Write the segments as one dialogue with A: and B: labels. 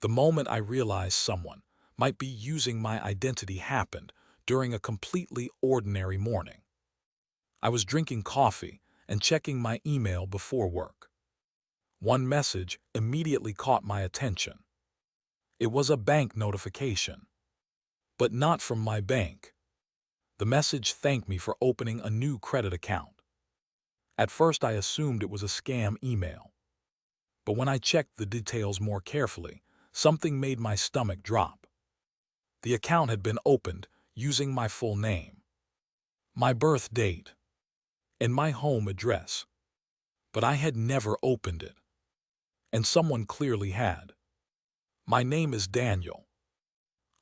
A: The moment I realized someone might be using my identity happened during a completely ordinary morning. I was drinking coffee and checking my email before work. One message immediately caught my attention. It was a bank notification, but not from my bank. The message thanked me for opening a new credit account. At first I assumed it was a scam email, but when I checked the details more carefully, something made my stomach drop. The account had been opened using my full name, my birth date, and my home address, but I had never opened it, and someone clearly had. My name is Daniel.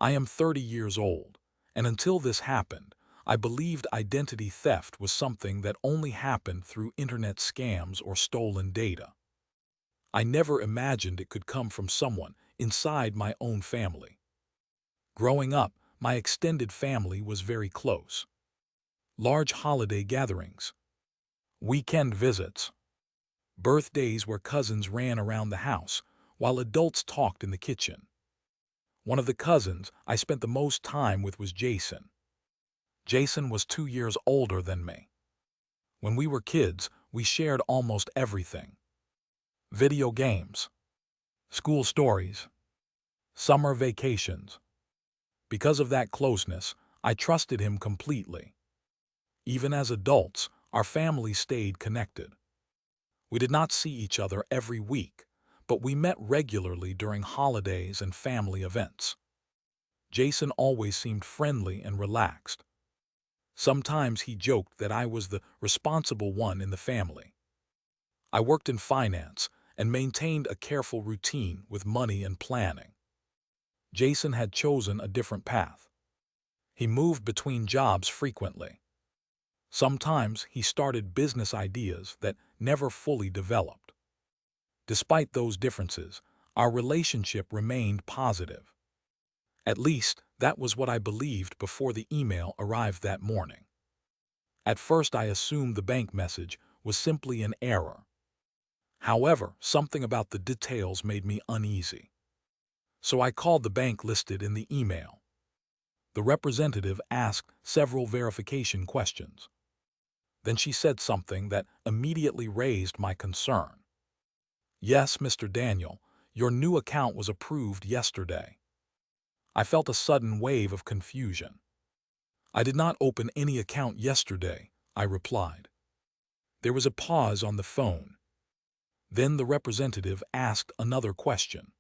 A: I am 30 years old, and until this happened, I believed identity theft was something that only happened through internet scams or stolen data. I never imagined it could come from someone inside my own family. Growing up, my extended family was very close. Large holiday gatherings, weekend visits, birthdays where cousins ran around the house while adults talked in the kitchen. One of the cousins I spent the most time with was Jason. Jason was 2 years older than me. When we were kids, we shared almost everything. Video games, school stories, summer vacations. Because of that closeness, I trusted him completely. Even as adults, our family stayed connected. We did not see each other every week, but we met regularly during holidays and family events. Jason always seemed friendly and relaxed. Sometimes he joked that I was the responsible one in the family. I worked in finance and maintained a careful routine with money and planning. Jason had chosen a different path. He moved between jobs frequently. Sometimes he started business ideas that never fully developed. Despite those differences, our relationship remained positive. At least, that was what I believed before the email arrived that morning. At first I assumed the bank message was simply an error. However, something about the details made me uneasy. So I called the bank listed in the email. The representative asked several verification questions. Then she said something that immediately raised my concern. "Yes, Mr. Daniel, your new account was approved yesterday." I felt a sudden wave of confusion. "I did not open any account yesterday," I replied. There was a pause on the phone. Then the representative asked another question.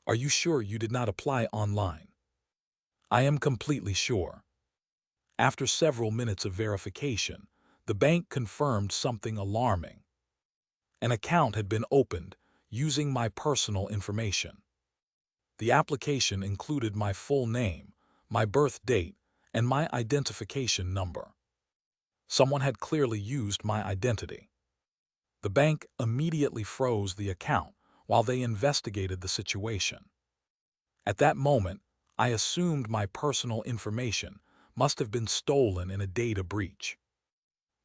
A: "Are you sure you did not apply online?" "I am completely sure." After several minutes of verification, the bank confirmed something alarming. An account had been opened using my personal information. The application included my full name, my birth date, and my identification number. Someone had clearly used my identity. The bank immediately froze the account while they investigated the situation. At that moment, I assumed my personal information must have been stolen in a data breach.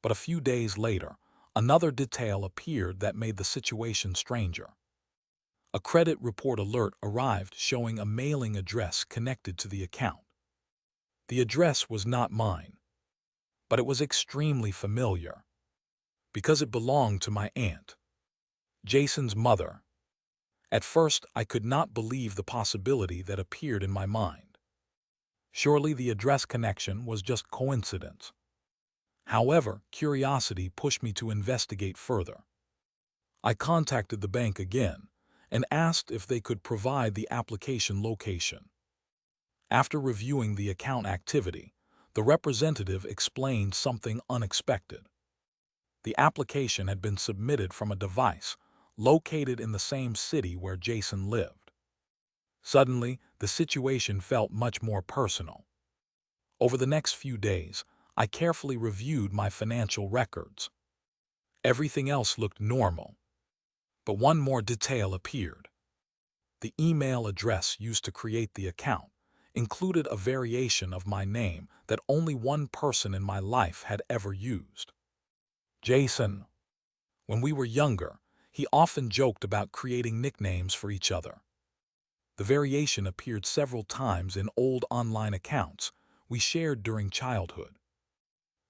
A: But a few days later, another detail appeared that made the situation stranger. A credit report alert arrived showing a mailing address connected to the account. The address was not mine, but it was extremely familiar because it belonged to my aunt, Jason's mother. At first, I could not believe the possibility that appeared in my mind. Surely the address connection was just coincidence. However, curiosity pushed me to investigate further. I contacted the bank again and asked if they could provide the application location. After reviewing the account activity, the representative explained something unexpected. The application had been submitted from a device located in the same city where Jason lived. Suddenly, the situation felt much more personal. Over the next few days, I carefully reviewed my financial records. Everything else looked normal. But one more detail appeared. The email address used to create the account included a variation of my name that only one person in my life had ever used. Jason. When we were younger, he often joked about creating nicknames for each other. The variation appeared several times in old online accounts we shared during childhood.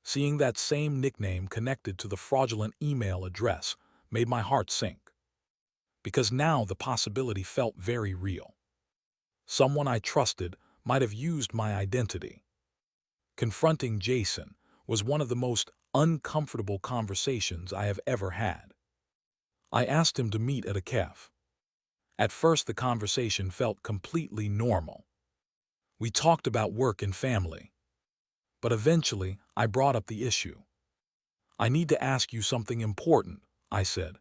A: Seeing that same nickname connected to the fraudulent email address made my heart sink, because now the possibility felt very real. Someone I trusted might have used my identity. Confronting Jason was one of the most uncomfortable conversations I have ever had. I asked him to meet at a cafe. At first, the conversation felt completely normal. We talked about work and family. But eventually, I brought up the issue. "I need to ask you something important," I said.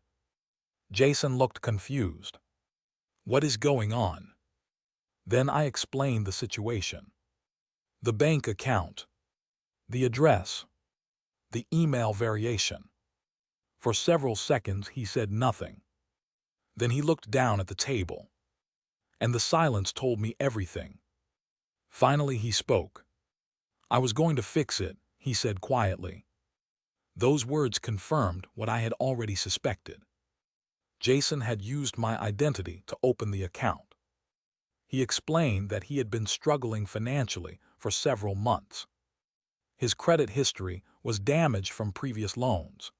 A: Jason looked confused. "What is going on?" Then I explained the situation. The bank account, the address, the email variation. For several seconds, he said nothing. Then he looked down at the table, and the silence told me everything. Finally, he spoke. "I was going to fix it," he said quietly. Those words confirmed what I had already suspected. Jason had used my identity to open the account. He explained that he had been struggling financially for several months. His credit history was damaged from previous loans.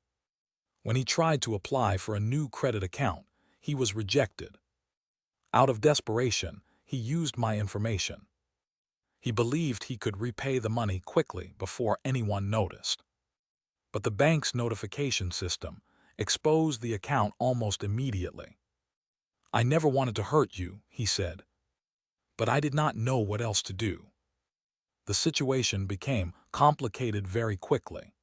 A: When he tried to apply for a new credit account, he was rejected. Out of desperation, he used my information. He believed he could repay the money quickly before anyone noticed. But the bank's notification system exposed the account almost immediately. "I never wanted to hurt you," he said, "but I did not know what else to do." The situation became complicated very quickly.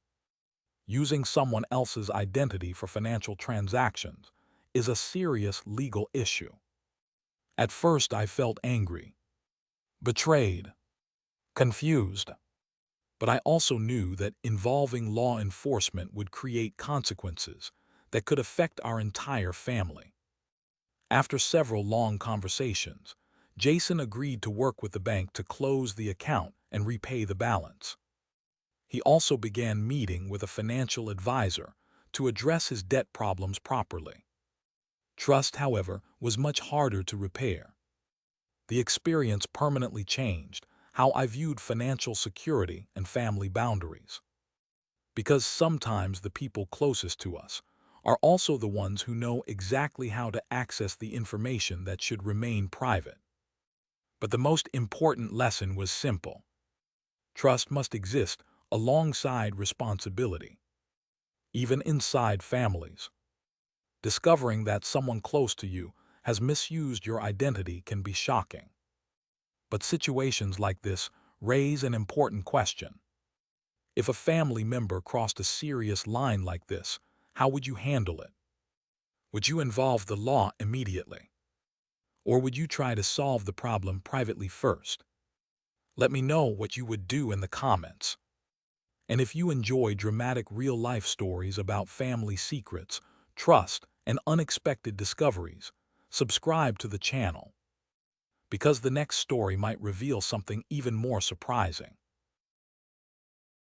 A: Using someone else's identity for financial transactions is a serious legal issue. At first, I felt angry, betrayed, confused. But I also knew that involving law enforcement would create consequences that could affect our entire family. After several long conversations, Jason agreed to work with the bank to close the account and repay the balance. He also began meeting with a financial advisor to address his debt problems properly. Trust, however, was much harder to repair. The experience permanently changed how I viewed financial security and family boundaries. Because sometimes the people closest to us are also the ones who know exactly how to access the information that should remain private. But the most important lesson was simple. Trust must exist alongside responsibility, even inside families. Discovering that someone close to you has misused your identity can be shocking. But situations like this raise an important question. If a family member crossed a serious line like this, how would you handle it? Would you involve the law immediately? Or would you try to solve the problem privately first? Let me know what you would do in the comments. And if you enjoy dramatic real-life stories about family secrets, trust, and unexpected discoveries, subscribe to the channel, because the next story might reveal something even more surprising.